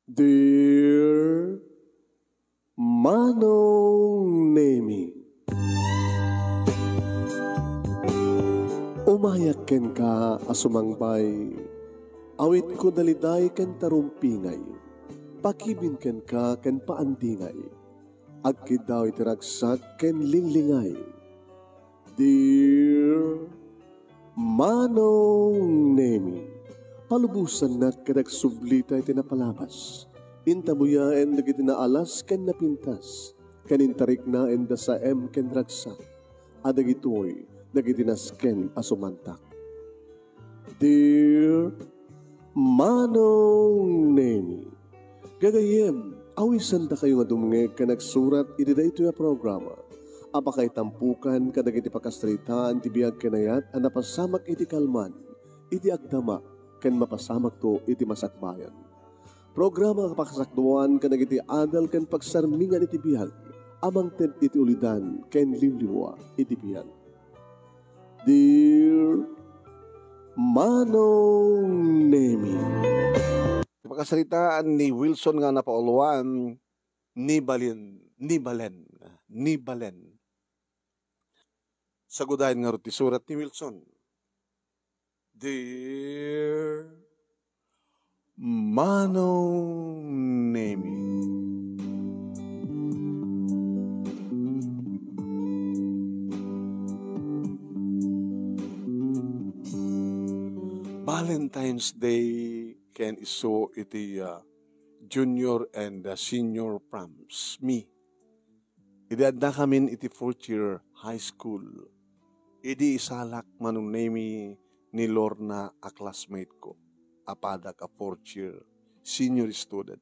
Dear Manong Nemi, umayak ken ka asumangbay, awit ko daliday ken tarumpingay, pakibin ken ka ken paandingay, agkid daw itiragsak ken linglingay. Dear Manong Nemi, palubusan nat kadag sublita iti napalabas. Intabuyaen dagiti naalas ken napintas. Kanintarik na enda sa ken ragsak. Adagitoy dagiti nasken asumantak. Dear Manong Nemi, gagayem, awisan da kayo nga dumngeg ka nagsurat iti daytoy a programa. Apakay tampukan kadag iti pakasritaan ti biag kanayat a napasamak iti kalman, iti agdama, ken mapasamak to iti masakbayan. Programa kapakasakduan kadag iti adal ken pagsarmingan iti biag, amang ted iti ulidan ken liwliwa iti biag. Dear Manong Nemi, Pakasalitaan ni Wilson nga napauluan ni Balen. Sagudahin nga ruti surat ni Wilson. Dear Manong Nemi, Valentine's Day ken iso iti junior and senior proms. Me. Idadda kamin iti 4th year high school. Idi isalak Manong Nemi ni Lorna a classmate ko. Apadak a 4th year senior student.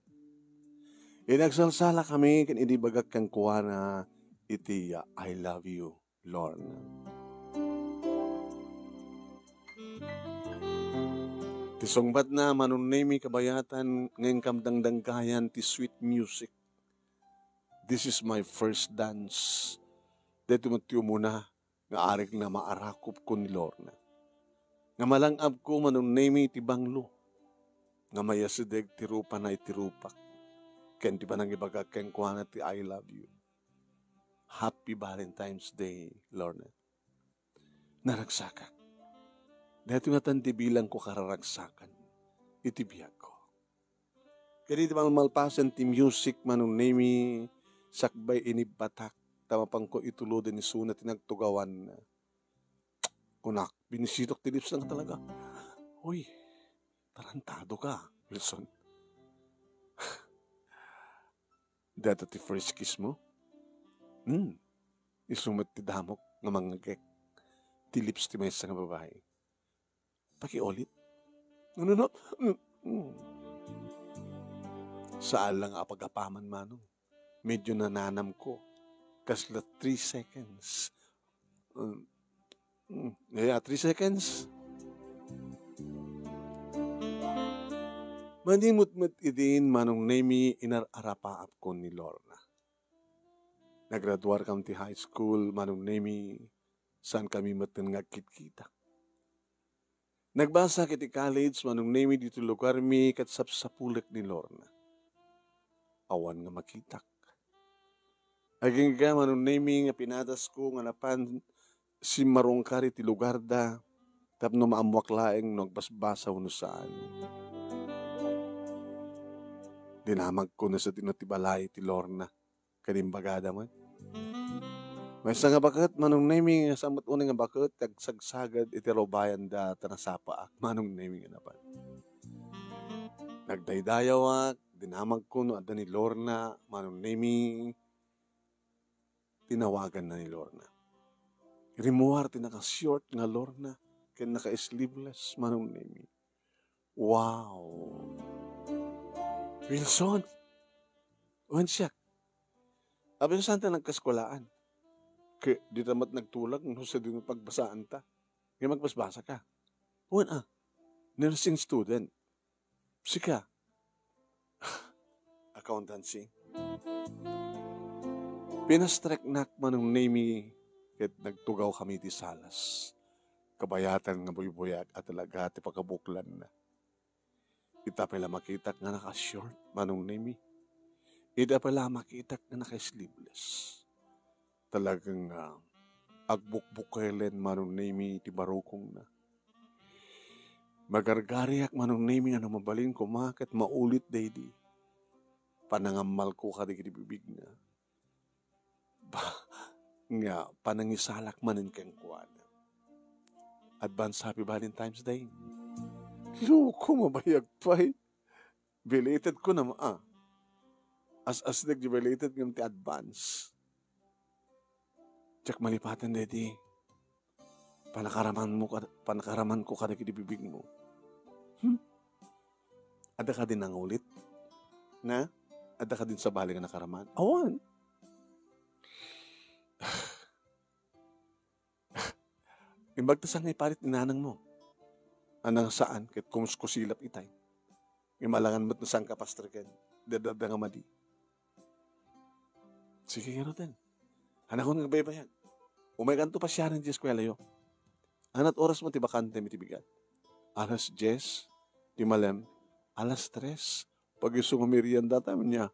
Inagsalsala kami ken idi bagak kang kuwana iti I love you, Lorna. Tisongbat na Manong Nemi kabayatan ngayon kamdangdangkayan ti sweet music. This is my first dance. Dito matyo muna nga arik na maarakop ko ni Lorna. Nga malangab ko Manong Nemi ti banglo. Nga mayasideg ti rupa na itirupak. Ken ti panang ibagak ken kuana ti I love you. Happy Valentine's Day, Lorna. Naragsakak. Dito nga tanti bilang ko kararagsakan. Iti biyag ko. Kaya di malpasan ti music Manong Nemi sakbay inibatak. Tamapang ko itulo din ni Suna tinagtugawan na. Kunak, binisitok ti lips lang talaga. Uy, tarantado ka, Wilson. Dito ti first kiss mo? Isumat ti damok nga manggagek. Ti lips ti may isang babae. Pakiulit. No. Saan lang apagapaman Manong. Medyo nananam ko. Kasla 3 seconds. 3 seconds. Manimut-mut idin Manong Nemi inararapaap ko ni Lorna. Nagraduar kam ti high school Manong Nemi saan kami matan nga kitkita. Nagbasa kiti college Manong Nemi dito lugar mi kat sapsapulek ni Lorna. Awan nga makitak. Aging ka Manong Nemi nga pinatas ko nga napan si marongkari ti lugar da tapno maamwak laeng nagbasbasa no saan. Dinamag ko na sa tinatibalay ti Lorna kanimbagada man. May isa nga bakit, Manong Nemi, samot unang nga bakit, tagsagsagad iti robayan da tanasapa ak, Manong Nemi nga napan. Nagdaydayawak, dinamag ko no, adda ni Lorna, Manong Nemi, tinawagan na ni Lorna. Rimuar, tinaka-short nga Lorna, kaya naka-sleeveless, Manong Nemi. Wow! Wilson! Uwan siya. Abi saan ta nagkaskolaan? Kaya di tamat nagtulag no sa din pagbasaan ta. Kaya magbasbasa ka. Uwan nursing student. Sika. Accountancy. Pinastrek-nak Manong Nemi ket nagtugaw kami ti salas. Kabayatan nga buybuyak at talaga ti pagkabuklan na. Ita pala makitak nga naka-short, manong nimi. Ita pala makitak nga naka-sleeveless. Talagang agbukbukelen manong nimi ti barukong na. Magargariak manong nimi nga mabalin ko maket maulit daydi. Panangamal ko kadigiti bibig na. Nga panangisalak manin keng kuwana. Advance Happy Valentine's Day. Loko mabayag pa eh. Belated ko na As nag-belated ng ti advance. Tsak malipatan dedi. Panakaraman ko kada bibig mo. Ada ka din ang ulit? Na? Ada ka din sa bali nga nakaraman? Awan. Imbagtasang nga iparit inanang mo. Anang saan? Kahit kusilap itay. Imalangan mo't nasang kapastriken. Dadada nga madi. Sige nga din. Anak ko nga baybayan. Umaykanto pa siya rin di eskwela yo. Anat oras mo tibakante mitibigat. Alas 10, timalem, alas 3. Pag isong merienda tayo niya.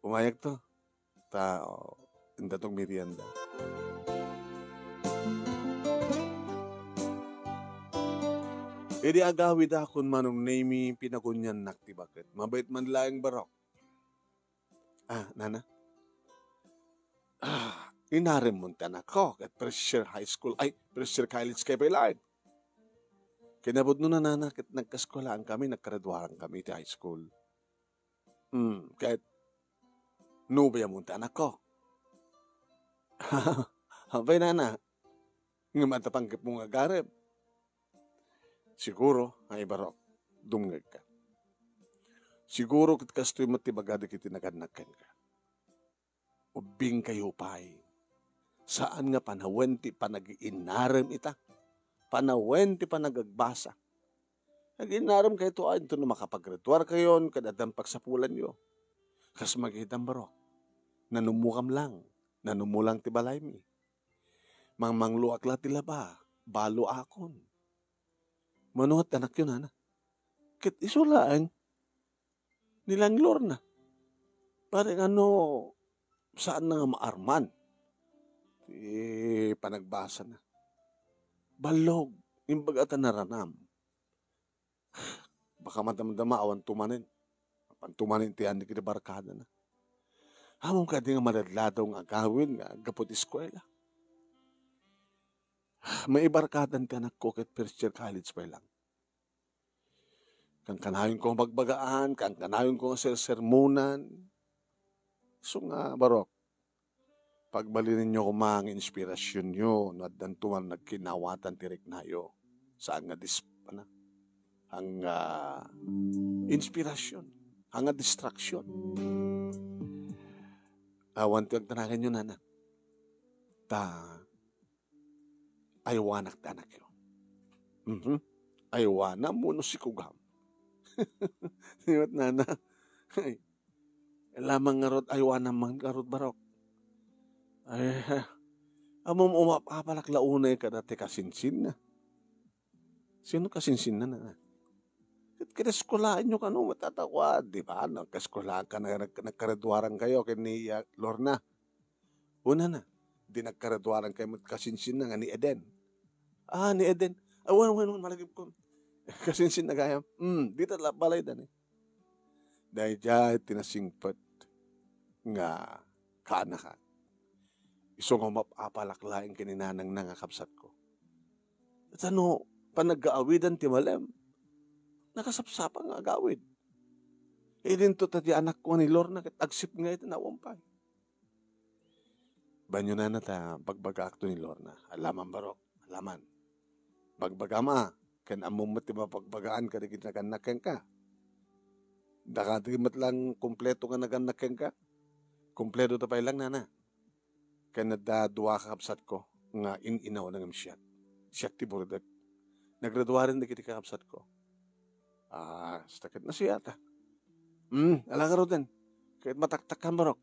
Umayag to. Inda tong merienda. Edi agawid akon manong nami pinagunyan naktibaket. Mabait man laing barok. Nana? Inarem mo tanak ko at Pressure High School. Pressure College kay Pailain. Kinabot nun na nana, kat nagkaskolaan kami, nagkaradwarang kami ti high school. Kahit nubaya mo tanak ko. Hapay nana, nga matapanggap mong agarem. Siguro, ay barok, dumngag ka. Siguro kit kastoy matibagada kiti naganagkan ka. Ubing kayo pa'y. Saan nga panawenti panag-inarem ita? Panawenti panagagbasa. Nag-inarem kayo to ito na makapagretuar kayon kadadang pagsapulan yo. Kas maghitam barok. Nanumukam lang. Nanumulang ti balay mi. Mangmangluak la tila ba? Balo akon. Manuhat anak yun, ana. Kit isulaan. Nilanglor na. Parang saan na nga maarman? Panagbasa na. Balog. Imbaga ata naranam. Baka madamdama awan tumanin. Pantumanin tiyan di kinabarkada na. Hamong ka di nga madadladaw nga agawin nga gapot eskwela. May ibarkadan ti anak ko kat first year college pa lang. Kang kanayon ko magbagaan, kang kanayon ko sermonan. So nga, barok, pagbalinin nyo kung mga inspirasyon nyo, nadantuman nagkinawatan tirik na yo, saan nga ang inspirasyon, ang distraction. Awan tiyang tanakin nyo, nana. Aywanak tanak yo. Aywana mo no si Kugam. Siwat nana. Lamang nga rod aywana mang karod barok. Amom umapapalak launay ka dati kasinsin na. Sino kasinsin na na? Kinaskolaan nyo ka matatawad, di ba? Nagkaskolaan ka na nagkaradwaran kayo ni Lorna. Una na, di nagkaradwaran kayo kasinsin na nga ni Eden. Ni Eden. Awan, malagip ko. Kasinsin na gaya. Di tala balay dan eh. Dahil dyan, tinasingpat nga kaanakan. Isong mapapalaklain kininanang nangakapsat ko. At panag-aawidan ti malem, nakasapsapang nga agawid. Din to tati anak ko ni Lorna, agsip nga ito nawampay. Banyo na nata, pagbaga akto ni Lorna, alaman barok, alaman. Pagbagama, kan among matiba pagbagaan ka, digit naganakan ka. Dakatimat lang kompleto ka naganakan ka. Kompleto tapay lang, nana. Kan nadadua ka kapsat ko, nga inaw ng siyat. Siyat ti burdag. Nagraduarin na kiti kakapsat ko. Stakit na siya ta. Alang ka rin. Kahit mataktak ka marok.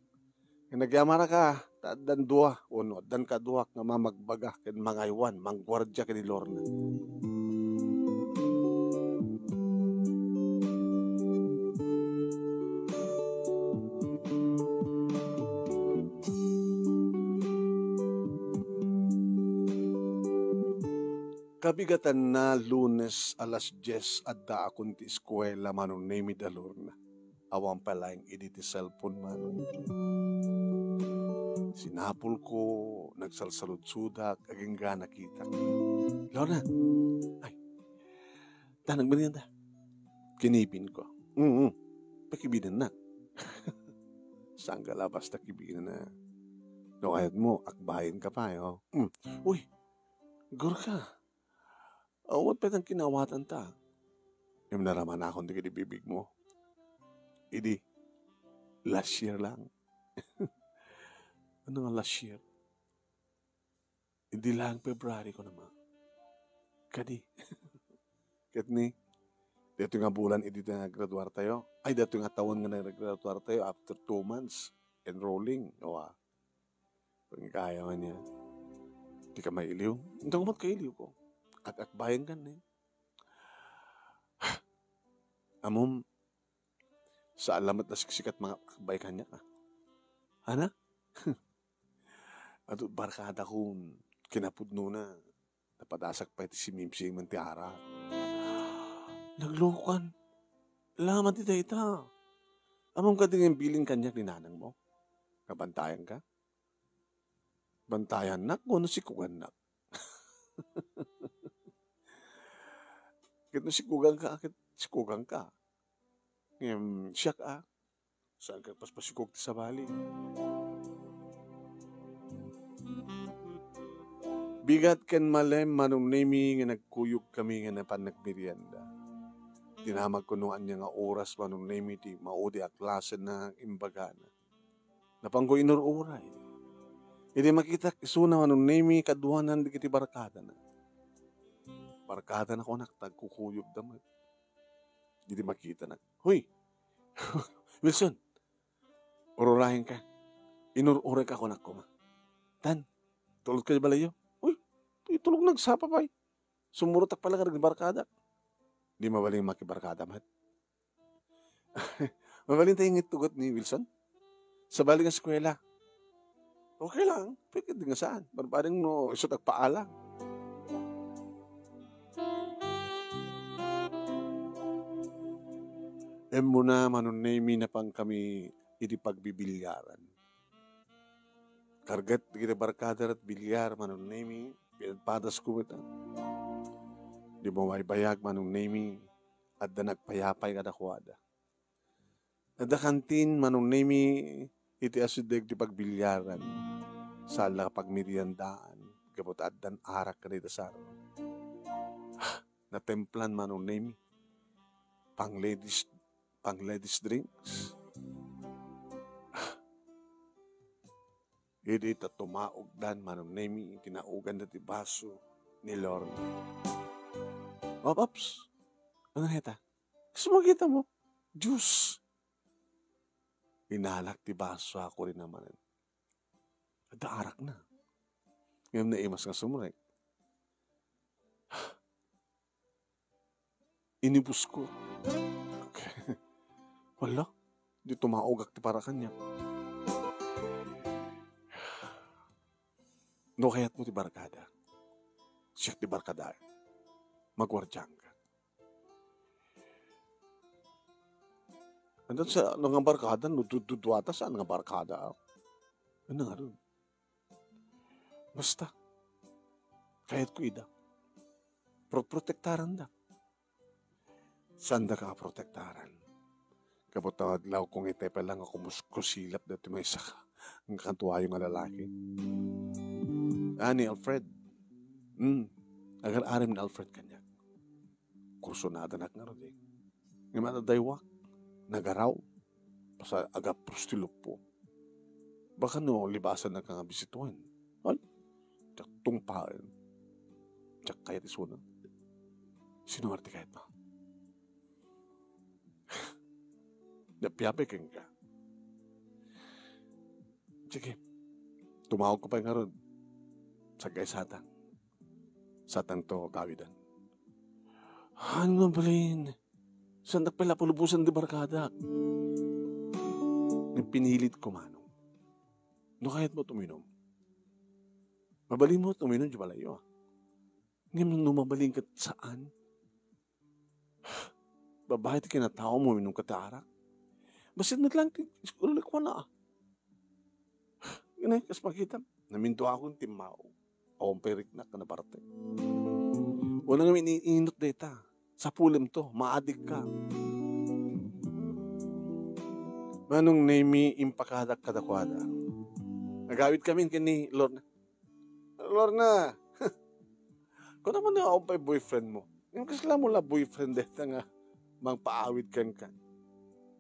Nagyamara ka, dan dua, dan ka duwa nga mamagbaga, kan mangaywan, manggwardya ka ni Lorna. Kabigatan na Lunes alas 10 adda akong ti eskwela manon name dalor na. Awang palang editi cellphone manon. Sinapol ko, nagsalsalud-sudak, aging gana kita. Lorna, ay, tanag ba niyan da? Kinipin ko. Pakibinan na. Saan ka labas na kibinan na? No, ayat mo, akbayin ka pa, yo. Uy, gur ka. Awat pa itang kinawatan ta. Yung naraman akong di bibig mo. Idi, last year lang. Ano nga last year? Hindi lang February ko naman. Kadi. Katni, dito nga bulan, hindi na nag-graduar tayo. Ay, dito nga taon nga nag-graduar tayo after 2 months enrolling. Owa. Kung kaya man niya. Hindi ka may iliw. Hindi ko magkailiw ko. Akbayan ka na eh. Amom, sa alamat na siksikat mga akbay kanya ka. Hana? At barkada kong kinapudno na. Napadasak pa iti si Mimsing Mantiara. Naglokan. Laman ti dayta. Amom ka din yung bilin kanya ni nanang mo. Kabantayan ka? Bantayan nak, kung ano si kugan nak. Kit no si kugan ka, kit si kugan ka. Siya ka. Saan ka paspasikog ti sa bali? Bigat ken malem manong nemi nga nagkuyog kami nga napan nagmerienda. Dinamag ko noan niya nga oras manong nemi ti maudi a klase na imbagana. Napanggo inururay. Hindi makita isuna manong nemi kaduanan di kiti barkada na. Barkada na ko nagtagkukuyog damat. Hindi makita na. Huy! Wilson! Ururahin ka. Inururay ka ko na kuma. Tan, tulog ka balayo. Itulog nagsapa pa eh. Sumurutak pala ka nagbarkada. Di mabaling makibarkada, mat. Mabaling tayong itugot ni Wilson. Sa baling ang eskwela. Okay lang. Pwede nga saan. Barbaring no, iso nagpaala. Muna manunemi na pang kami iti pagbibilyaran. Kargat kita barkada at bilyar manunemi. Pinagpadas ko ito. Di mo may bayag manong nemi at da nagpayapay kada kuwada. At da kantin manong nemi iti asudeg di pagbilyaran sa ala pagmiriandaan kapot at dan arak ka dito sa araw. Natemplan manong nemi pang ladies drinks. Hindi ito tumaog dan manong nemi kinaugan na ti baso ni Lorna. Ops, ano neta? Gusto mo kita mo? Juice. Inalak ti baso ako rin naman. Adaarak na. Ngayon na imas nga sumurek. Inibus ko. Okay. Wala. Di tumaog ti para kanya. No kaya't mo ti barkada. Siya ti barkada. Magwardyang ka. Andan sa nga barkada, no dudwata saan nga barkada. Ano nga rin? Basta. Kaya't ko ida. Protektaran da. Saan da ka protektaran? Kapot na adlaw kung itepe lang ako muskusilap dati may isa ka. Ang kantuwa yung lalaki. Ni Alfred. Agar-arim ni Alfred kanya. Kursunada na nga rin. Ngayon na daywak. Nagaraw. Pasa aga prostilok po. Baka no, libasan na kang bisituan. Ay, tsak tungpain. Tsak kayat isuna. Sino marti kahit ba? Napiapay ka. Sige. Tumawag ko pa nga ron. Sagay satang. Satang to gawidan. Ano balin? Saan pala pulubusan di barkada? Pinilit ko manong. No kahit mo tuminom. Mabalin mo tuminom di malayo. Ngayon numabaling ka saan? Babae ti kinatao mo minum katarak. Basit lang ulit ko na. Yun kas makita. Naminto akong timao. Awang perik na parte. Wala nga iniinot data. Sa pulim to, maadik ka. Manong name impakadak kadakwada. Nagawit kami kini Lorna. Lorna, kung naman na ako pa boyfriend mo, yung kasla mo la boyfriend dito nga, mang paawit kan.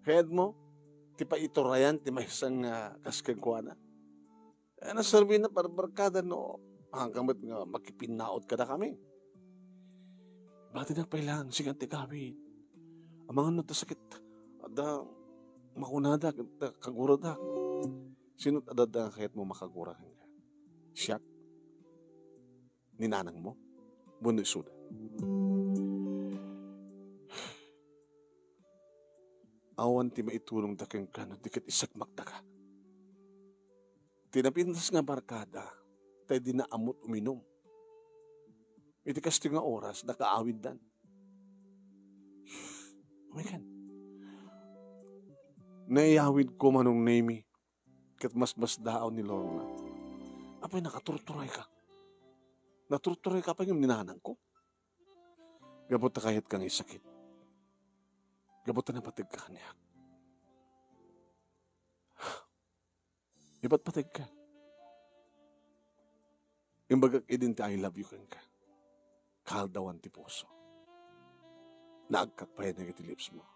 Kaya mo, ti pa iturayan, ti may isang kaskan ko na. Nasabi na barbarkada no, hanggang ba't nga makipinaot ka na kami. Bakit na pailang, sigang ti kawit. Ang mga natasakit, ada, makunada, kaguradak. Sino't adada kahit mo makagurahan ka? Siyak? Ninanang mo? Buno isuda. Awan ti maitulong da kang kano, dikit isak magdaka. Tinapintas nga barkada, tayo di naamot uminom. Iti kasti nga oras, nakaawid dan. Umikan. Naiyawid ko manong name, kat mas daaw ni Lorna. Apay nakaturturay ka. Naturturay ka pa yung ninanang ko. Gabot na kahit kang isakit. Gabot na patig ka niya. Iba't patig ka. Yung bagag idinti I love you kang ka. Kaldawan ti puso. Naagkat pa yan ng lips mo.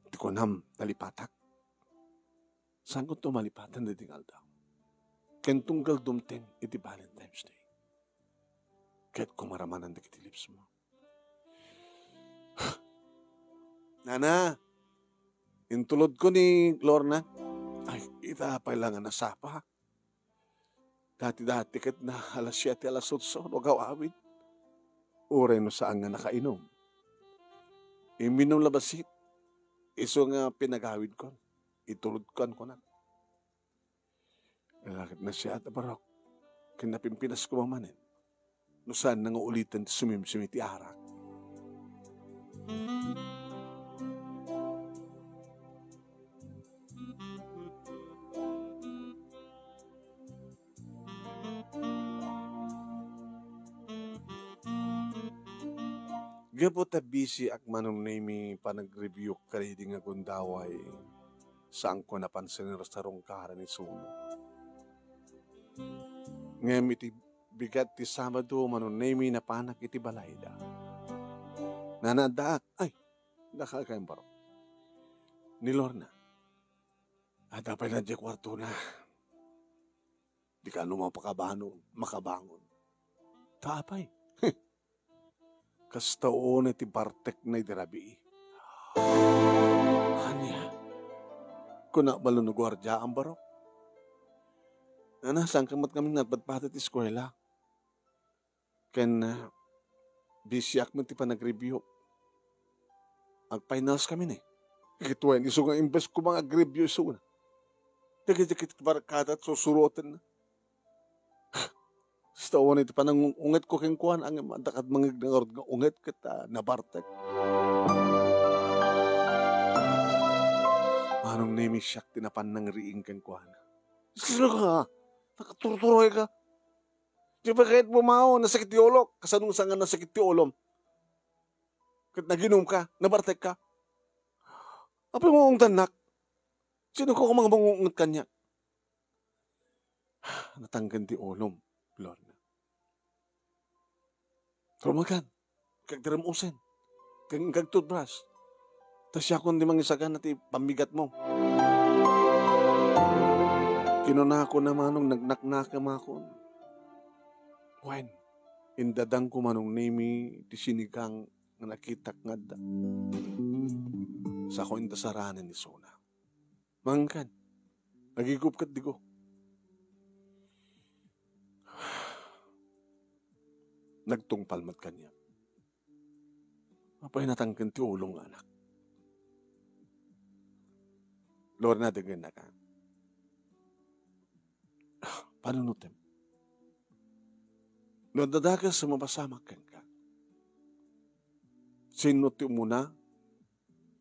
Di ko nam nalipatak. Saan ko ito malipatan na tingal daw? Kentunggal dumten iti Valentine's Day. Kahit kumaramanan na iti lips mo. Nana, intulod ko ni Lorna, ay, itapay lang ang nasapa. Dati kat na alas 7, alas 8, wag awawid. Ure no saan nga nakainom. Iminom labasit, iso nga pinagawid ko. Itulod ko na. Lakit na siya at barok, kinapimpinas ko mamanin. No saan nang uulitan sumimsimi ti arak. Gabo ta busy ak manong name panag-review kari di nga gundaway saan ko napansin ng restaurant kara ni Suna. Ngayon iti bigat ti Sabado manong name na panak iti balayda. Nanadaak, ay, daka kayong baro. Ni Lorna, at apay na di kwarto na. Di ka makabangon. Tapay. Kastaon iti bartek na itirabi. Hanya, kuna balon na gwardya ang barok. Saan kamat kami natbatbat at eskwela. Ken, bisyak mo ti pa nag-review. Ag-finals kami ni. Kituwain, iso nga imbes ko mgaag-review iso na. Dikit-dikit barkada at susurotin na. Sa taon ito pa nang unget ko keng kuhan ang dakat mga nangorod nga unget kita nabartek. Anong name siyak tinapan ng riing keng kuhan. Sino ka? Nakaturturoy ka? Di ba kahit bumao, nasakit ti olok? Kasanong sangan nasakit ti olom? Kahit naginom ka, nabartek ka? Apa yung mong tanak? Sino ko mga mangungat kanya? Natanggan ti olom, Lorna. Rumagan, kagdaramusin, kagtutbrush. Tas siya kung di mangisagan na ti pamigat mo. Kinuna ko na manong nagnaknaka makon. When, indadang ko manong name ti sinigang na nakitak nga da. Sa ko indasaranan ni Sona. Mangkan, nagigup kat di ko. Nagtungpalmat kanya. Apay natangkan ti ulong anak. Lorna, dagan na ka. Paano nutem? No dadagas sa mapasamak ka. Sino ti muna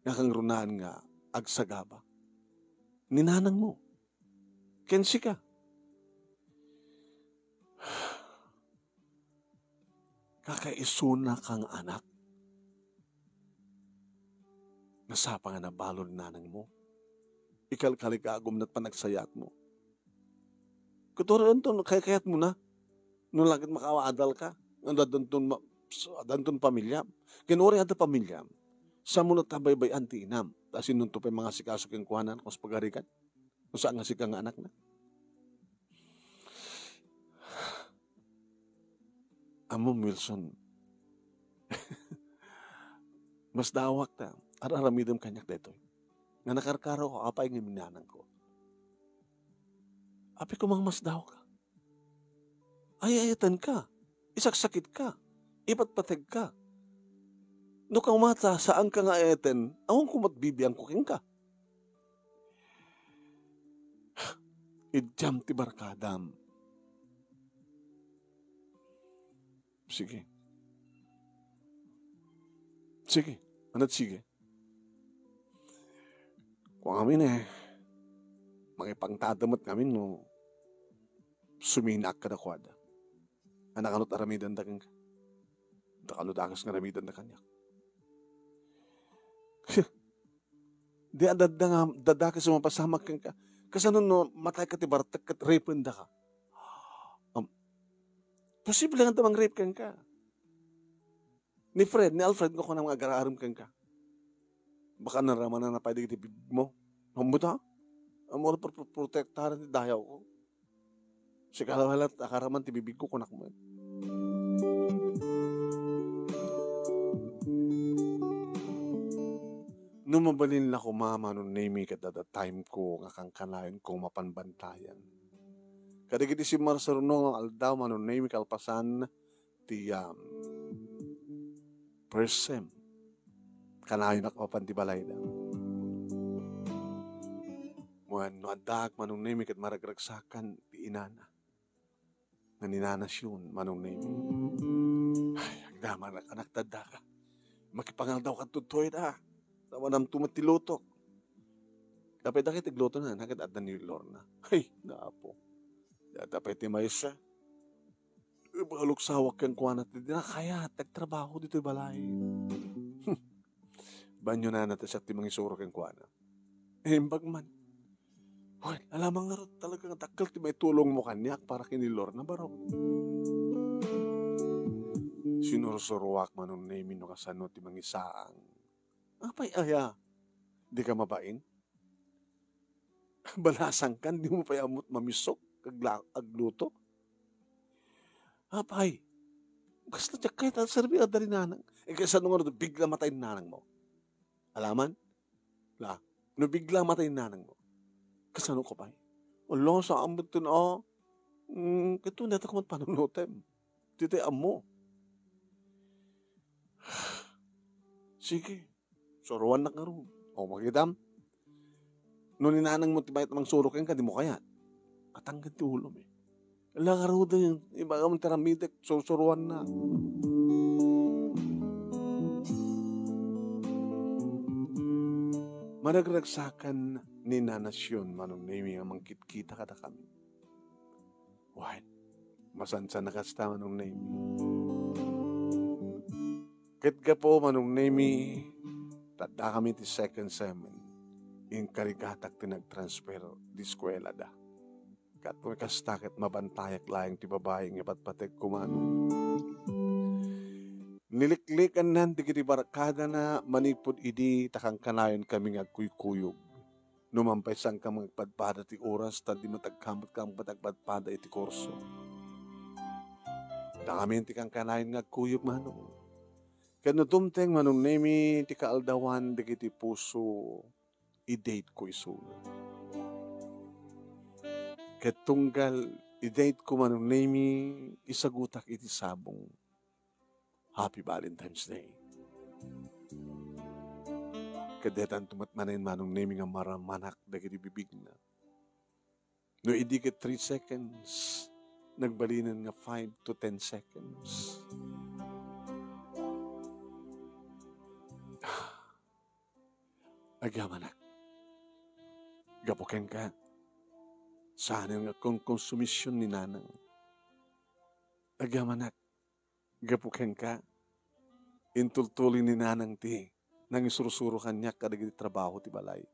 nga kang runaan nga agsagaba. Ninanang mo. Kensi ka. Kakaisuna kang anak. Nasapa nga nabalo ni nanang mo. Ikalkaligagom na't panagsayat mo. Kuturan to, kayat mo na. Nung langit makawadal ka. Danton pamilya. Kinuri at pamilya. Sa muna tabay-bay anti-inam. Tapos sinunto pa mga sikasok yung kuhanan kung sa pagarikan. Kung saan nga sikang anak na. Amom Wilson. Mas dawak ta. Araramidam kanyak dito. Nga nakarkaro ko, apay ng minanang ko. Api ko mang mas daw ka. Ayayatan ka. Isaksakit ka. Ipatpateg ka. No kang mata, saan ka nga ayatan, awang kumatbibiyang kuking ka. Idyam ti barkadam. Sige. Sige. Anat sige. Kung amin makipangtadamat kami no, suminak ka na kwada. Anak anot aramidan da kang ka. Takalot akas nga aramidan da kanya. Di adad nga, dada ka sa mapasamak kang ka. Kasano no, matay ka ti bartak kat rapen da ka. Posible nga tamang rape kang ka. Ni Alfred, ko na mga agararam kang ka. Baka naraman na pwede kitibig mo. Mamuta? Ang mga protektaran ni dayaw ko. Si kalawalat, akaraman tibibig ko kunak mo. Nung mabalin na ko mama nung name ka dada time ko nga kang kanayon kong mapanbantayan. Kadagiti si Marsaruno ang aldaw manong name kalpasan ti persem. Kanayon ako pantibalay na. Muan no adak manong name kat maragragsakan ti inana. Nga ninanas yun manong name. Ay, agdaman anak tada ka. Makipangal daw ka tutoy da. Tawanam tumatilutok. Kapit akit igluto na, nakit adan ni Lorna. Ay, naapo. Datapay ti maysa. Balok sawak kang kuwanat. Di na kaya, tagtrabaho dito balay. Banyo na natin sa timang isuro kang kuwanat. Imbag man. Hoy, alamang nga rin talagang takal ti may tulong mo kanyak para kini Lorna barok. Sinurusuruwak manong name no kasano ti mangisaang. Apay aya, di ka mabain? Balasang kan, di mo pa amot mamisok, agluto. Apay, basta tiyak kahit ang sarbi at dari nanang. Kaysa nung ano, bigla matay nanang mo. Alaman? No bigla matay nanang mo. Kasano ko pa? Wala, sa amot to na, ito neta ko man panunutem. Titay amo. Sige. Suruan na karoon. O magitam. Nung ninanang mo tibayat namang surukin ka, di mo kaya. Atanggan ti ulom eh. Alang araw din yung iba ka mong teramidek, susuruan na. Managragsakan ni nanasyon manong name nga mangkitkita kada kami. Why? Masansa na kasta manong name. Kit ka po manong name tada kami ti second semen. In karigatak ti nagtransfer di eskwela da. Kat mo kastakit mabantayak layang ti babae nga patpatek kumano. Niliklikan nan ti kiti barkada na manipod idi takang kanayon kami nga kuykuyog. Numampay sang ka magpadpada ti oras tadi matagkamot kang patagpadpada iti kurso. Dami ti kang kanayon nga kuyog manong. Kano tumteng manong nemi ti kaaldawan di kiti puso i-date ko isulo. Ketunggal i-date ko manong nemi isagutak iti sabong. Happy Valentine's Day. Kadetan tumatmanin manong nemi nga maramanak da kiti bibig na. No idikit 3 seconds nagbalinan nga 5 to 10 seconds. Agamanak, gapuken ka. Saan nga kung konsumisyon ni nanang. Agamanak, gapuken ka. Intultulin ni nanang ti, nang isurusuro kanya kadagiti trabaho ti balay.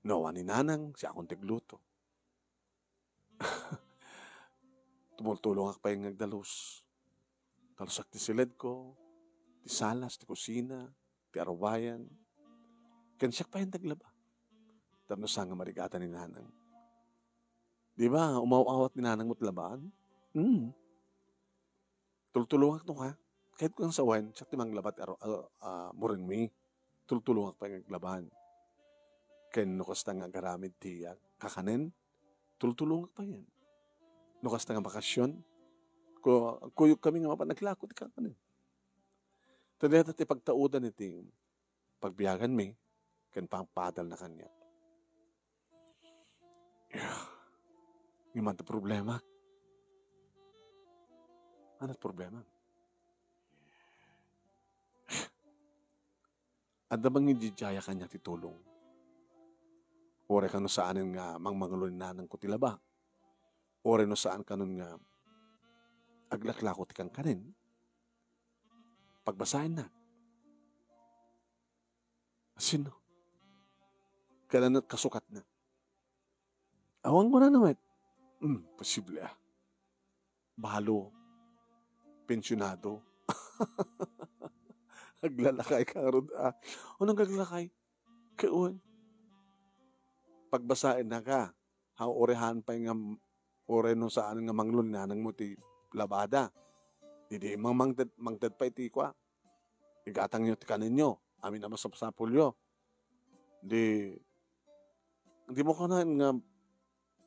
Nawa ni nanang, siya akong tigluto. Tumultulong ak pa yung nagdalos. Talusak ti silid ko, ti salas, ti kusina, ti arwayan. Kansiyak pa yung taglaba. Tapos nga marigatan ni nanang. Di ba, umaw-awat ni nanang mo't labaan? Tultulong ak no ka. Kahit kung sawan, siya timang labat muring mi. Tultulong ak pa yung naglaban. Kaya nukas nga garamid ti kakanin, tultulong ak pa yan. Nukas nga bakasyon, kuyog kami nga mapanaglako ti kakanin. Tadeta ti pagtaudan iti pagbiyagan mi, kan pangpadal na kanya. Ngayon ta problema. Ano't problema? Adda bang idijaya kanya ti tulong? Ore ka no saan nga mangmanguloy nanang ko tilaba? Ore no saan ka nun nga aglaklako ti kang kanin? Pagbasahin na. Sino? Kailan at kasukat na? Awang mo na naman. Posible Bahalo. Pensyonado. Aglalakay ka ron. Anong aglalakay? Kaon. Pagbasahin na ka. Orehan pa yung ore no saan nga manglon na nang mo ti labada. Hindi mangtad pa iti kwa. Igatang nyo ti kanin nyo. Amin naman sa sapulyo. Hindi mo ka na nga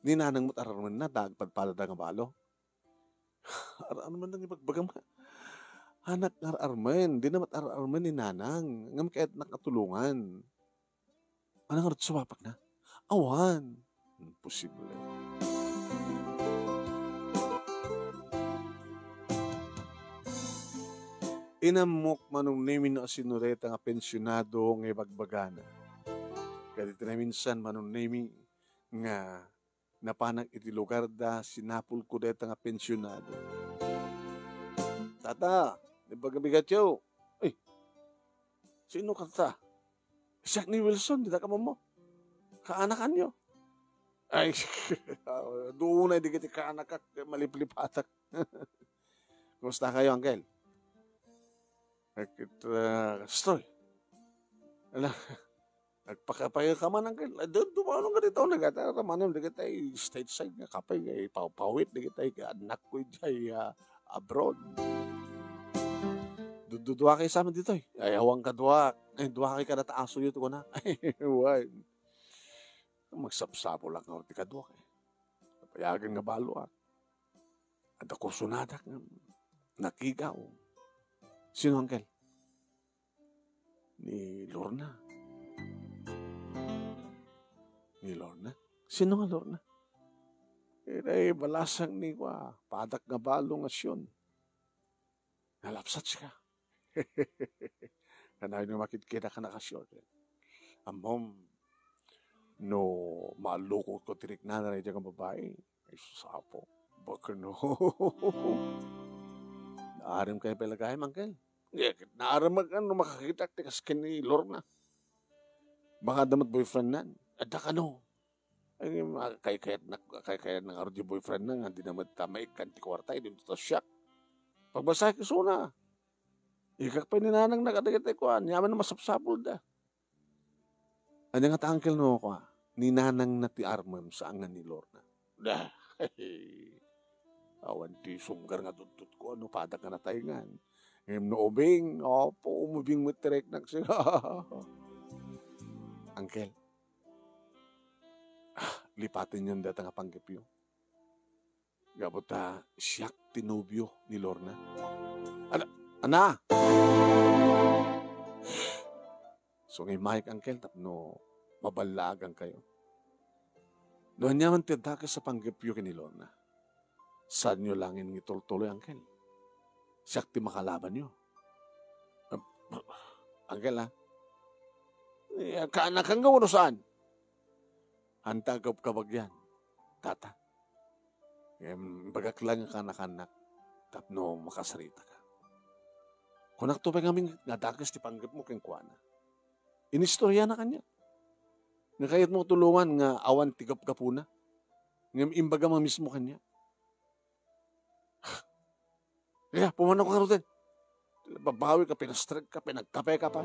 ninanang mo't araman na dagpadpalada nga balo. Ano man nang ibagbagam ka? Anak ararman. Di naman ararman ni nanang. Ngam kahit nakatulungan. Anong nga sumapak na? Awan. Posible. Inamok manong namin na sinureta nga pensyonado nga ibagbagana. Kaya dito na minsan manong namin nga napanag iti lugar da sinapul ko deta nga pensyonado. Tata, nabagabigat yo. Ay, sino kata? Siyak ni Wilson, di na ka mo. Kaanakan nyo. Ay, doon na di kiti kaanak maliplipatak. Kumusta kayo, Uncle? Stoy. Nagpakapayo ka man, Uncle. Dumanong ka dito. Nagataman na kita stateside nga kapay. Pawit na kita anak ko dyan abroad. Dudua kayo sa amin dito. Ay, hawang ka duwa. Ay, duwa kayo ka nataaso yun ko na. Ay, why? Magsapsapo lang nga ka duwa kayo. Payagan nga balo at ako sunadak nga nakigaw. Sino, Uncle? Ni Lorna. Ni Lorna? Sino nga Lorna? Eh, balasang ni kwa. Padak nga balo nga siyon. Nalapsat siya. Kanayon nga makikita ka nakasyon. Amom, no, malukot ko tirik na rin dyan ang babae. Ay, susapo. Baka no. Naarim kayo palagay, Uncle. Naarim makakita tikas kini Lorna. Baka damat boyfriend nan. At ka no. Ay, kaya ng ardi boyfriend na nga, hindi naman tamay kanti kwartay, din ito siyak. Pagbasay ko suna. Ikak pa ninanang nakadagitay ko, niyaman na masapsapol da. Ano nga ta, Uncle, no ko, ninanang na ti armam sa angan ni Lorna. Dah, awan ti sunggar nga tutut ko, ano, padak nga natayngan. Ngayon no ubing, opo, umubing matirek na siya. Uncle, lipatin yun data nga panggapyo. Gabot siyak tinubyo ni Lorna. Ana! So ngay Mike, Uncle, tapno mabalagan kayo. Doon niya man tidaka sa panggapyo ni Lorna. Saan nyo langin ng itultuloy, Uncle? Siyak ti makalaban nyo. Uncle, ha? Kaanak kang gawin saan? Hantagap kabagyan. Tata. Bagak lang ang kanak-anak. Tapno makasarita ka. Kunak to pa kami nadagas ti panggap mo keng kuana. Inistorya na kanya. Nga kayat mo tulungan nga awan tigap kapuna. Nga imbaga mo mismo kanya. Kaya, pumanaw ka rin. Babawi ka, pinastrag ka, pinagkape ka pa.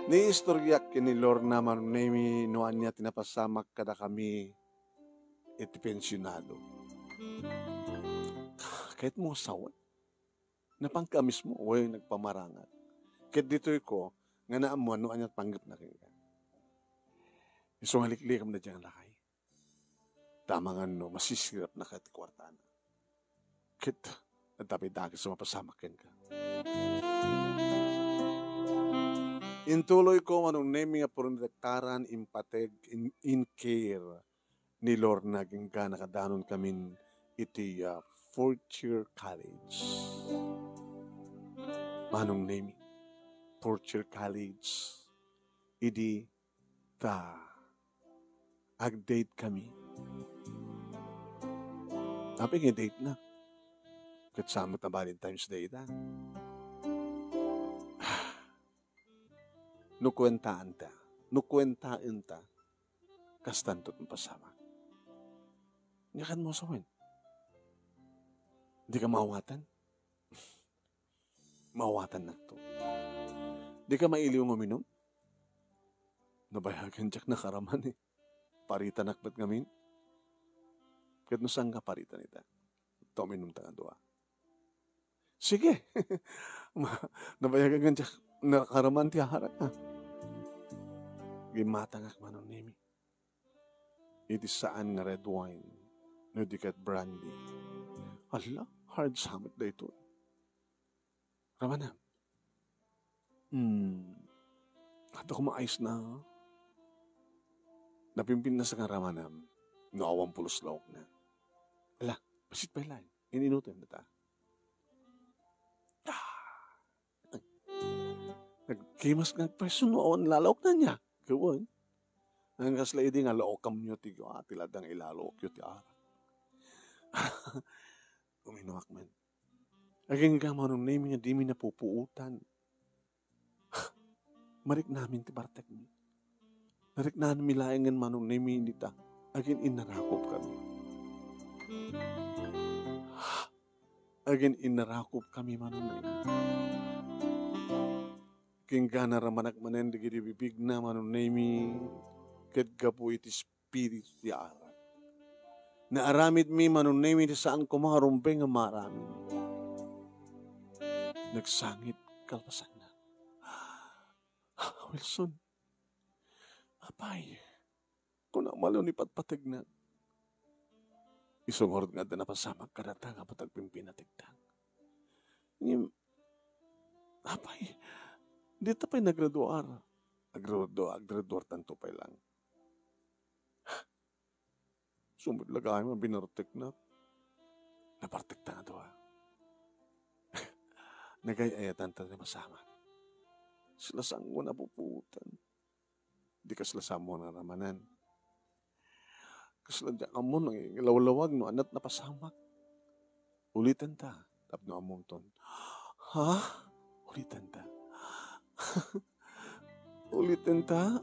Ni istoryak ni Lorna manunemi noan niya tinapasamak kada kami iti pensyonado. Kahit mo sawan, napangkamis mo, way nagpamarangat. Kahit dito'y ko, nga naamuan noan niya panggap na rin ka. Isong na diyang lakay. Tama nga no, masisirap na kahit kwartana. Kahit nagtabi-dagis sa mapasamak ka. Intuloy ko manong naming nga purundektaran impateg in care ni Lorna gingga nakadanon kamin iti fourth year college. Manong naming fourth year college idi ta ag-date kami. Sabi nga date na. Katsamot na Valentine's Day na. Nukwentaan ta, kastantot ng pasama. Nyakan mo sa win. Di ka mawatan. Mawatan na to. Di ka mailiw ng uminom. Nabayagan jak na karaman eh. Parita nakbat ngamin. Kahit nusang ka parita nita. Ito uminom ta nga doa. Sige. Nabayagan jak na karaman ti harat ka. Gimatangak manon nimi. Iti saan nga red wine, no di kat brandy. Ala, hard samit da ito. Ramanam. Ato kumaayos na. Napimpin na sa karamanam, no awang pulos laok na. Ala, pasit pa ilan. Ininutin na ta. Nagkimas nga peso no awan lalaok na niya. Kawan. Ang kaslaidi nga laokam nyo ti tiladang ilalok yun ti arak. Uminuak man. Aging ka manong name nga di mi napupuutan. Marik namin ti bartek mi. Marik namin milayangan manong name nita. Aging inarakop kami. Aging inarakop kami manong name. Kingga na ramanak manen digidi bibig na manunemi ket gapu iti spirit ti arat. Na aramid mi manunemi ti saan ko maharumpe nga maramid. Nagsangit kalpasan na. Wilson, apay, kung amalo ni patpatag na. Isungorod nga na pasamag karatang apatag pimpinatigtang. Apay, dito pa'y nagraduar. Nagraduar tanto pa'y lang. Sumod lagay mo, binartik na. Napartik na doa. Nagayayatan tayo masama. Silasang mo napuputan. Di ka silasang mo na ramanan. Kasaladya ka mo nang ilawlawag no anat na pasamak. Ulitan ta. Tapno among ton. Ha? Ulitan ta. Ulitin ta?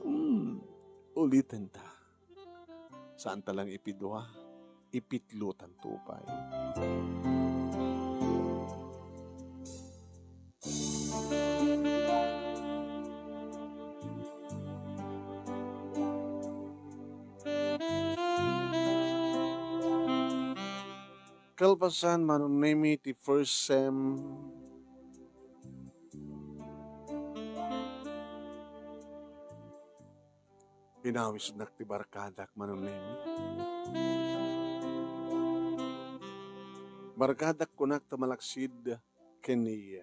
Ulitin ta. Saan talang ipidwa? Ipitlutan tupay. Kalpasan manunemi ti first sem pinawis na ti barkadak manunin. Barkadak kunak tamalaksid kini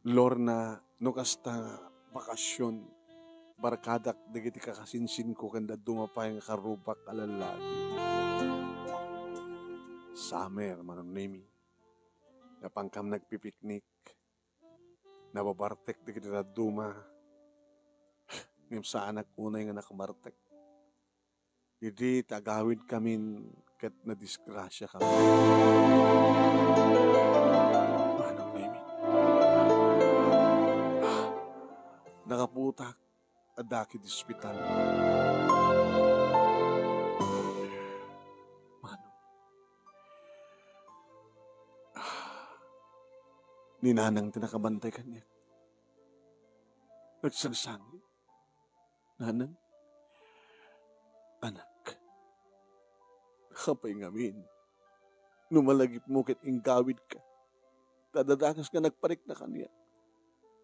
Lorna no kasta bakasyon. Barkadak dagiti kakasinsin ko kanda dumapay nga karubak alalagi. Summer manunimi. Napangkam nagpipiknik. Nababartek dagiti duma. Ngem saan unay nga nakamartek. Idi tagawid kamin ket na disgrasya kami. Manunimi. Nakaputak adaki di ospital. Mano. Ninanang tinakabantay kanya. Nagsangsangin. Nanang, anak, kapay ngamin, numalagip mo ket ingawid ka. Tadadakas ka nagparik na kanya.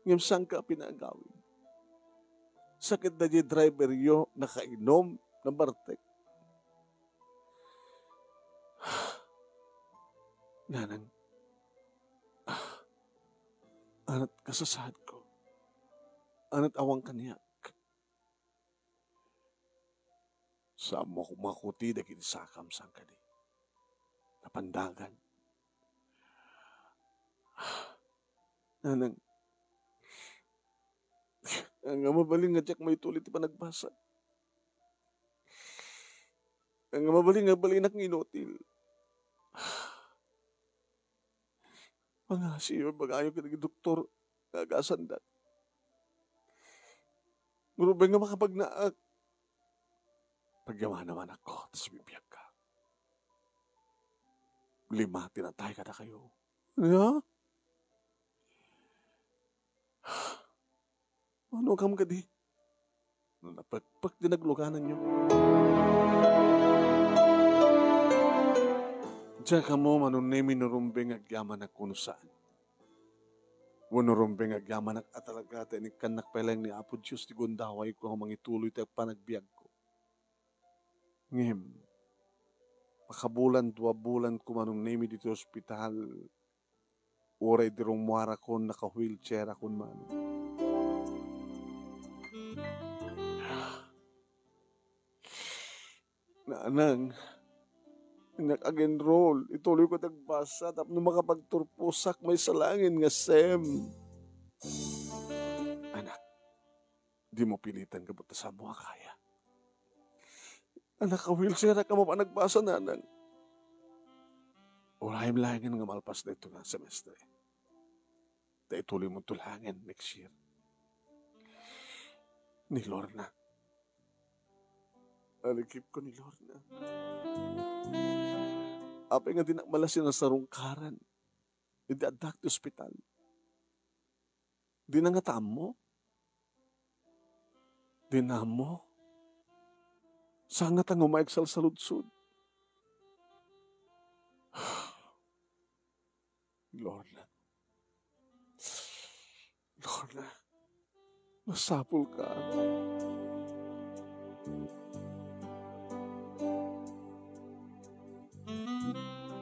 Ngem sang ka pinagawid. Sakit na di driver yo nakainom ng bartek. Nanang, anat kasasad ko. Anat awang kaniyak. Sa mo kumakuti dagiti sakam sang kadi. Napandagan. Nanang, ang mabaling nga tiyak may tulit pa nagbasa. Ang mabaling nga balinak nginotil. Mga siyo bagayo ka naging doktor gagasandat. Ngurubay nga makapagnaak. Pagyaman naman ako, tapos bibiyag ka. 5 tinatay ka na kayo. Yeah? Ano kam ka di? Napagpag dinagluganan nyo. Diyan ka mo manunemi nurumbeng agyaman na kuno saan. Nurumbeng agyaman at atalagata ni kanak pelang ni Apo Diyos ti gundaway ko ang mangituloy tayo panagbiag ko. Ngem, makabulan 2 bulan ko manunemi dito ospital. Oray dirong muara ko naka-wheelchair akon man. Naanang, nag-enroll, ituloy ko nagbasa, tapos nung makapagturpusak, may salangin nga sem. Anak, di mo pilitan ka ba't sa mga kaya? Anak, ka-wheelchair ka mo pa nagbasa, nanang. Urayim langin nga malpas na ito nga semestre. Dahil tuloy mo tulangin next year. Ni Lorna. Alikip ko ni Lorna. Apay nga dinakmalas na sa rungkaran. Hindi adak ti ospital. Di na nga tamo. Di na mo. Saan nga tang umaiksal sa ludsud. Lorna. Lorna. Masapul ka.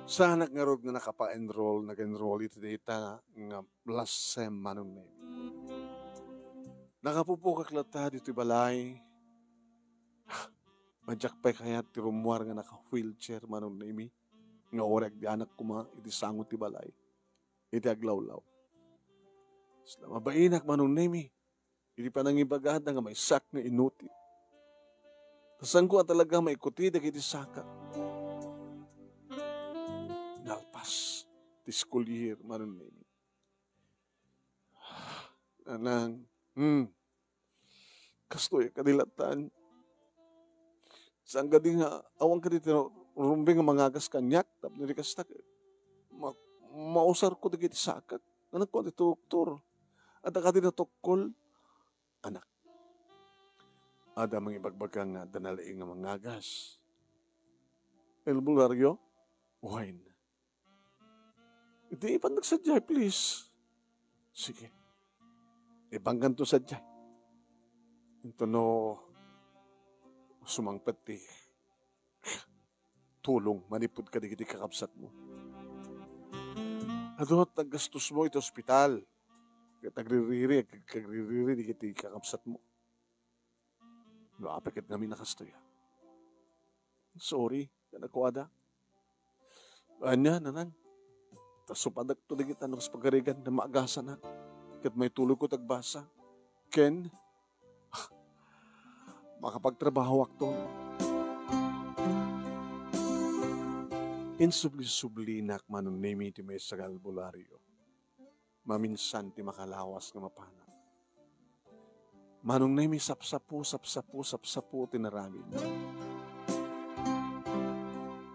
Sa anak nga rod nga nakapa-enroll, nag-enroll ito dita nga last sem manong name. Nakapupukak lata dito balay. Madyak kaya ti rumuar nga naka-wheelchair manong name. Nga orek di anak kuma, iti sangot ti balay. Iti aglawlaw. Sila mabainak manong name. Iti panangibagada nga may sak nga inuti. Tasan ko talaga maikuti dagiti saka. Nalpas ti school year manon name. Anang, kastoy kadilatan. Saan ka di nga, awang ka dito, rumbing nga mangagas kanyak, tapos nirikastak, mausar ko dagiti sakat. Anak ko, dito doktor. At ka din natukol, anak. Ada mga ibagbagang nga danalaing nga mangagas. El Bulgario, wine. Hindi, ipan nagsadyay, please. Sige. Ibanggan to sadyay. Ito no, sumangpati. Tulong, manipod ka digiti kakapsat mo. Adot, naggastos mo ito ospital. Tagririri, kagririri, di kiti kakapsat mo. Apikit kami nakastoya. Sorry, nakuada. Anya, nanang. Tasupadak to di kita nung pagkarigan na maagasan na. Kat may tulog ko tagbasa. Ken, makapagtrabaho akto. Insubli-subli nak manon nemi ti may sagal bularyo. Maminsan ti makalawas nga mapana. Manong nemi sapsapu tinaramin.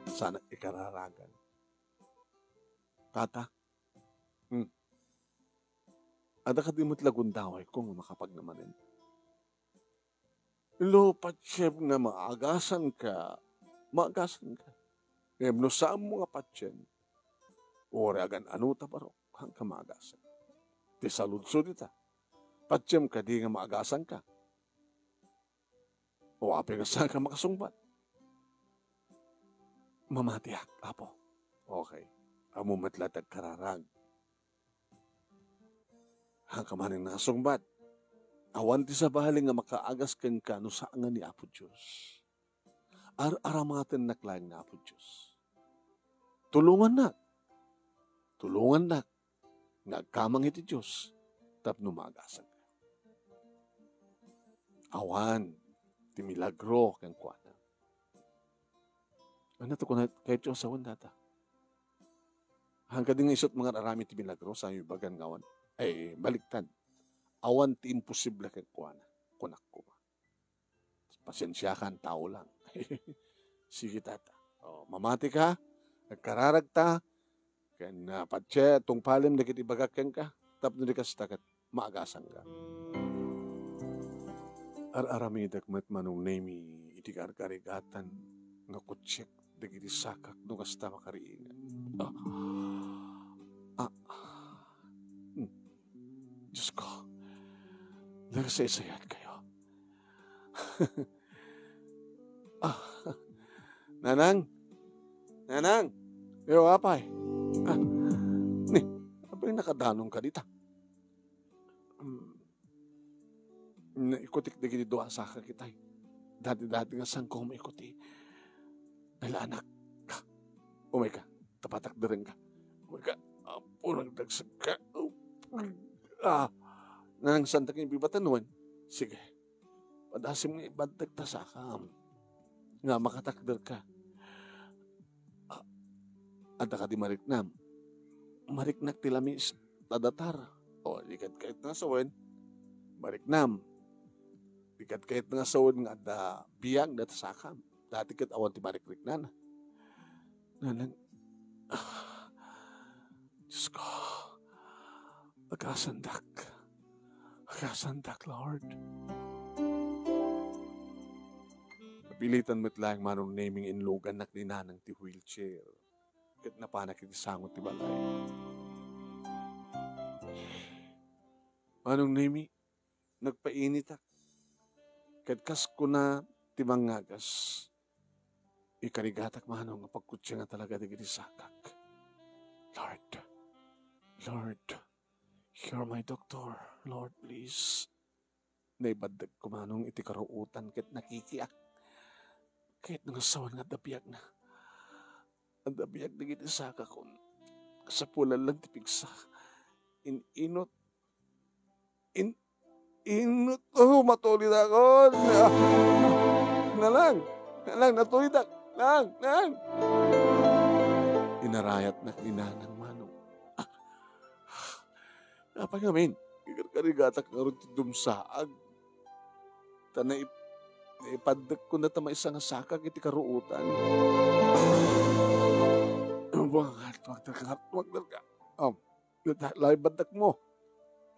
Sana ikararagan. Kata, ada ka di mo't lagundaway kung makapag namanin. Lo, patsyev nga maagasan ka. No saan mo nga patsyen, ore agan ano ta barok, hang ka maagasan. Ti saludsod ita, patsyen ka di nga maagasan ka. O api nga saan ka makasungbat. Mamatiak, apo. Okay. Amo matlatag kararag. Hangkamaning nakasungbat. Awan ti sa bahaling nga makaagas ken ka no saan nga ni Apo Diyos. Aramaten naklayang na Apo Diyos. Tulungan na. Nagkamang iti Diyos. Tapno maagasan ka. Awan. Ti milagro ken kuana. Ano to kunat kahit yung sawan data. Hanggang nga isot mga arami ti milagro sa yung bagan ngawan. Ay, baliktad. Awan ti imposible kay kuana. Kunak ko. Pasensya ka, tao lang. Sige tata. Mamati ka, nagkararag ta, kaya patse, itong palim na kitibagakyan ka, tapos na ka sitakat, maagasan ka. Aramidak mat manong nemi, itikarkarigatan, nga kutsek, dagiti sakak, no kasta makariingan. Diyos ko, nagsaysayat kayo. Nanang, yo apay. Apa yung nakadanong ka dita? Ikutik dagiti doa sa kakitay. Dati nga saan ko maikuti. Nalanak ka. Umay ka, tapatak na rin ka. Umay ka, pulang dagsag ka. Nang santa kang ibibatanuan, sige, padasim nga ibadag tasakam, nga makatakder ka. Ada ka di mariknak tilamis, tadatar, o dikat kahit nga sawan, mariknam, dikat kahit nga sawan nga ada biyang na tasakam, dati kat awan ti marikriknan. Nanang, Diyos ko, Agasandak, Lord. Kapilitan mo't lang manong naming inlugan na klinanang ti wheelchair. Kat napanak iti sangot ti balay. Manong nami, nagpainitak. Kat kas ko na ti mangagas. Ikarigatak manong pagkutsya nga talaga di sakak. Lord, you're my doctor. Lord, please. Naibadag ko manong iti karuutan ket nakikiak. Kahit nga sawan nga dabiyag na. Ang dabiyag na giti saka ko. Sa pulan lang tipigsa. Inot. Oh, matulid ako. Nalang, natulid ako. Nang. Inarayat na kinanang manong. Apa ngamin? Karigatak nga rin dumsaag. Ipadag ko na tama isang sakag iti karuutan. Wag ka. Laibadak mo.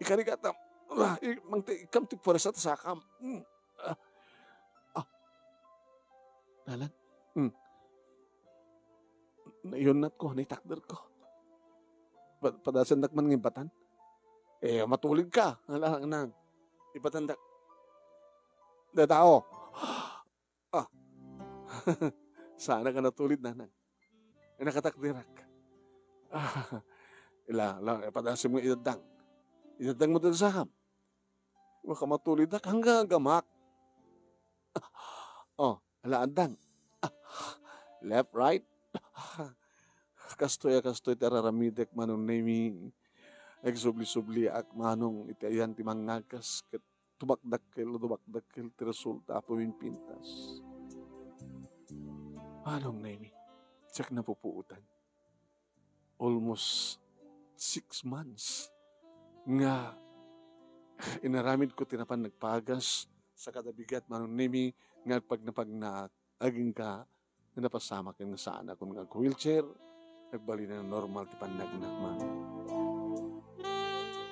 Ikarigatam. Ikam ti pura sa tasakam. Nalan. Nayunat ko, naitakder ko. Padasan nakman ng ibatan. Matulig ka. Nang. Ipatandak. Tao. Sana ka natulid na nang. Nakatakdirak. Padasan mo idadang. Inatang mo doon sa ham. Makamatulid na hanggang gamak. Oh, alaandang. Left, right. Kastoy tararamidek manong nami nagsubli-subli ak manong itayan ti mangagas ket tumakdakkel ti resulta apo pintas. Manong nami tsak na pupuutan. Almost 6 months nga inaramid ko tinapan nagpagas sa kadabigat manong nami nga pag na aging ka na napasama ka nga saan ako nga wheelchair nagbali na normal ti panagnak man.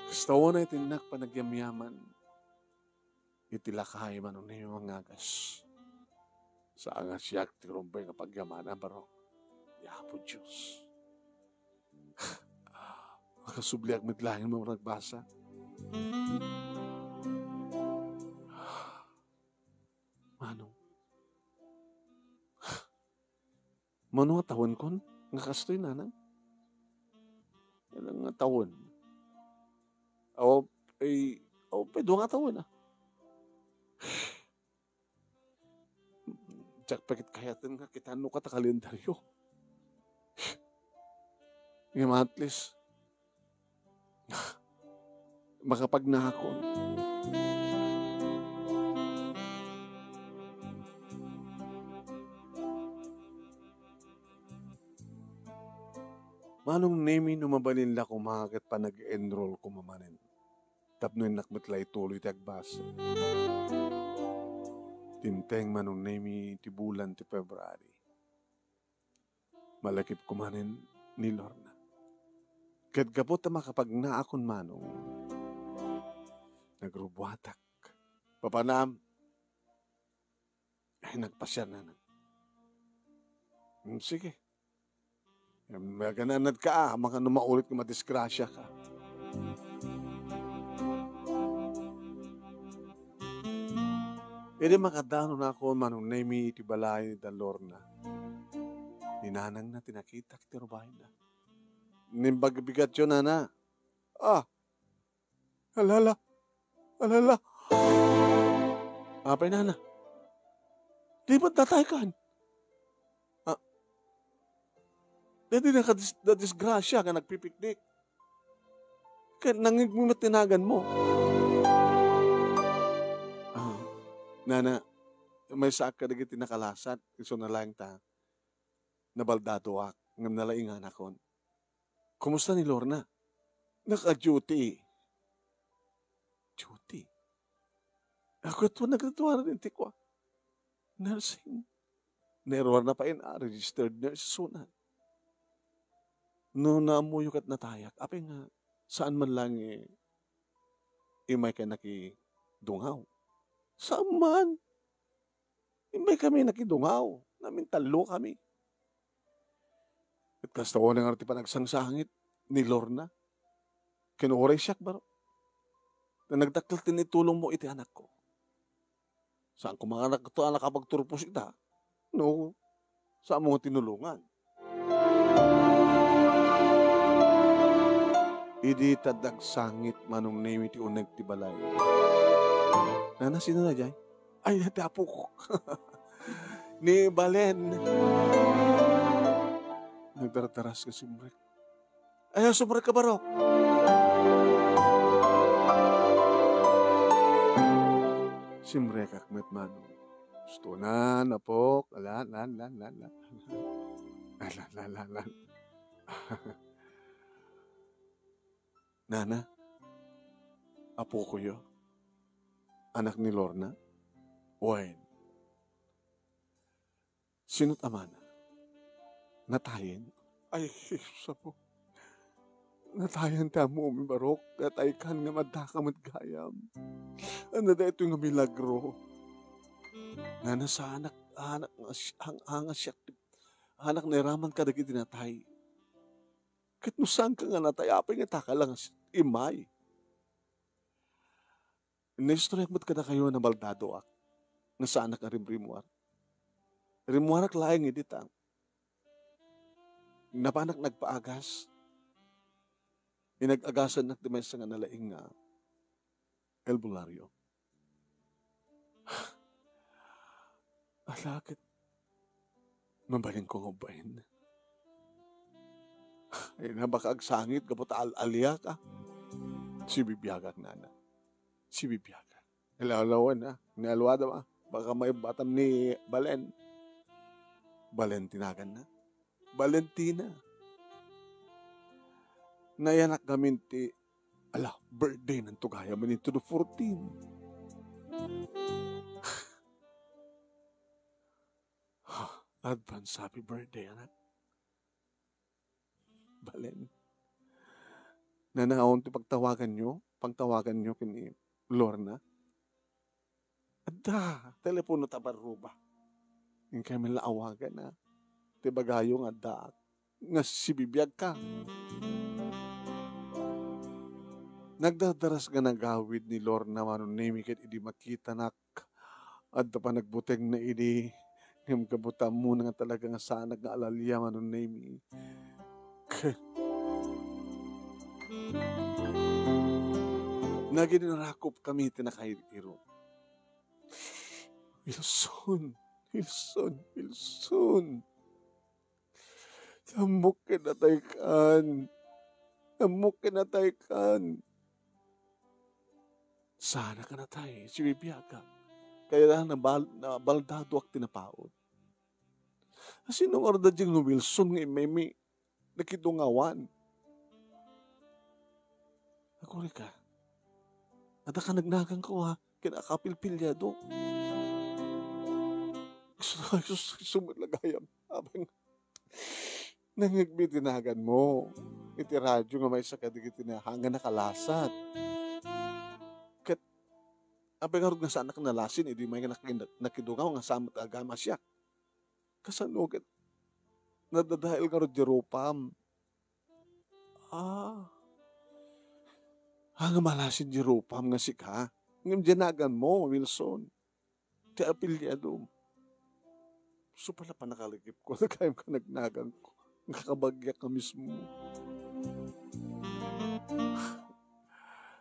Gusto na itinak panagyamyaman itilakay manong nami mangagas sa angas siyak ti rumpay nga pagyamana barok. Yapo Diyos. Makasubliak mitlangin mo nagbasa. Manong. Manong nga tawon kon? Nga kastoy nanang? Ilang nga tawon? Pedo nga tawon ah. Tsak pakit kayatan nga kita ano ka ta kalendaryo. Ngayon at least makapagnakon. Manong nemi numabalin la kumagat pa nag-enroll ko mamanin. Tapno yung nakmatlay tuloy tagbasa. Tinteng manong nemi ti bulan ti February. Malakip kumanin ni Lorna. Kat kapot na makapagnaakon manong. Nagrubwatak. Papanam. Ay nagpasya na. Sige. May gananad ka mga maulit na madisgrasya ka. Edi makadano na ako manong nemi iti balay ni Lorna. Ninanang na tinakita kiti rubahin na. Nimbagbigat yun, nana. Alala. Apay, nana. Di ba't nataykan? Dati na-disgrasya ka nagpipiknik. Kaya nangigmimatinagan mo. Nana, may saak ka naging tinakalasat. Iso na lang ta. Nabaldado ak. Ngam nalaingan akon. Kumusta ni Lorna? Naka-duty. Duty? Ako ito nagtatuwa rin tikwa. Nursing. Nerwar na pa registered nurse sunan. No naamuyok at natayak. Apay nga, saan man lang imay ka nakidungaw. Saan man? Imay kami nakidungaw. Namin talo kami. At kastawa ng arti pa nagsangsangit ni Lorna. Kinuoray siyak baro. Na nagdaktal tinitulong mo iti anak ko. Saan ko mga anak ito anak kapagturpos ita? No, saan mo tinulungan? Idi tadagsangit manong nemi ti uneg ti balay. Nana, sino na jay? Ay, nadapo ko. Ni Balen. Nagdarataras ka sumrek. Ayaw, sumrek ka barok. Simrek akmet manong. Gusto na, napok. Alan. Nana, apo ko yo. Anak ni Lorna. Wine. Sino't ama na? Natayin? Ay, sapo. Natayan ta mo, umibarok. Nataykan nga madakam at gayam. Ano da ito nga milagro? Nana sa anak siya. Anak na iraman ka dagi tinatay. Kat no saan ka nga natay, apay nga taka lang imay. Naistoryak mo't kada kayo na baldado ak. Nga sa anak nga rimrimuar. Rimuar ak laing editang. Napanak nagpaagas. Inag-agasan na di may nga nalaing nga albularyo. Alakit, mabaling ko ngabayin. Ay na baka agsangit, kapot al-alya ka. Si bibiyagak nana. Si bibiyagak. Ilalawan na, nialwada ma. Baka may batam ni Balen. Valentinagan na. Valentina. Nayanak gamin ti, birthday ng tugaya man ito do 14. Advance happy birthday, anak. Balen. Nanahon ti pagtawagan nyo kini Lorna. Adda, telepono tabaruba. Yung kayo may laawagan na. Ti bagayong adda. Nga sibibiyag ka. Nagdadaras nga nagawid ni Lorna manon nemi ket idi makita nak. Adda pa nagbuteng na idi. Ngam kabuta mo na nga talaga nga sana nga alalya manon nemi. Naginarakop kami tinakahiro. Wilson. Amok kinataykan. Sana ka natay, si Bibiyaga. Kaya na baldado ak tinapaod. Sinong orda diyang no Wilson nga may nakidungawan. Ako rin ka. Ada ka nagnagang ko ha, kinakapilpilyado. Sumalagayam. Abang nangigbitinagan mo. Iti radyo nga may sakadig itinahangan nakalasat. Kat, abang harog nga saan nalasin, hindi may nakidungaw nga samat agama siya. Kasanugat, nadadahil nga ro Jeropam. Nga malasin Jeropam nga si ka. Ngam dinagan mo, Wilson. Ti apilyado. So pala pa nakaligip ko, nagkayam ka nagnagan ko. Nakabagyak ka mismo.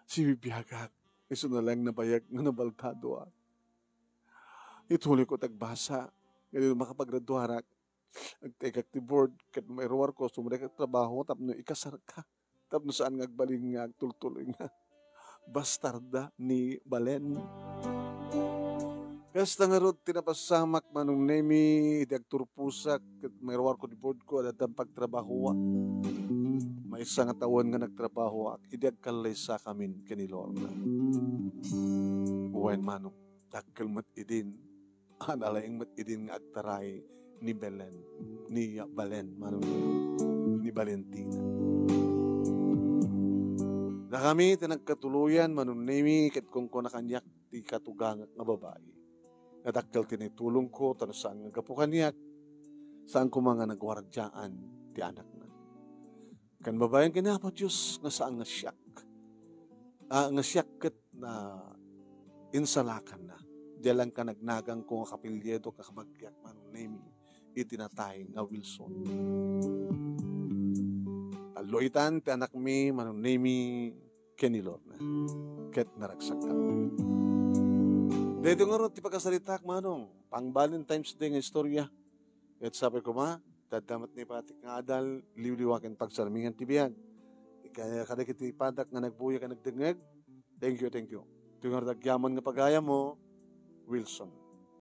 Si Bibiyagak, iso na lang nabayag nga nabaltado. Ituloy ko tagbasa. Ganyan makapagraduarak. Agtekak ti board, kat may ruwar ko, sumulay ka trabaho, tapno ikasar ka. Tapno saan ngagbaling nga, agtultuloy nga. Bastarda ni Balen. Kasta nga rod, tinapasamak manong nemi, diagturpusak, may rawar ko di board ko, at ang pagtrabaho. May isang taon nga nagtrabaho, idiagkalay sa kamin kanilorna. Uwain manong, dakkel mat idin, analayang mat idin nga agtaray ni Belen, ni Balen, manong ni Valentina. Na kami, tinagkatuluyan, manong nemi, kat kung ko nakanyak, di katugangak nga babae. Nadakkel tinitulong ko, tano saan nga gapukan niyak, saan ko mga nagwardyaan, ti anak na. Kan babaeng kinapa Diyos, nga saan nga siyak. Nga siyak kat na insalakan na. Diyalang ka nagnagang ko nga kapilyedo, kakabagyak, manong nemi, itinatay nga Wilson. Aloitan, ti anak mi, manong nemi, kenilor na. Ket naragsak ka. Dito nga ron, ti pagkasalitak, manong, pang Valentine's Day nga istorya. At sabi ko, dadamat ni patik nga adal, liwliwakin pagsarmingan ti biyag. Kaya kada kiti padak nga nagbuya ka nagdengeg, thank you. Ito nga nagyaman nga pagaya mo, Wilson.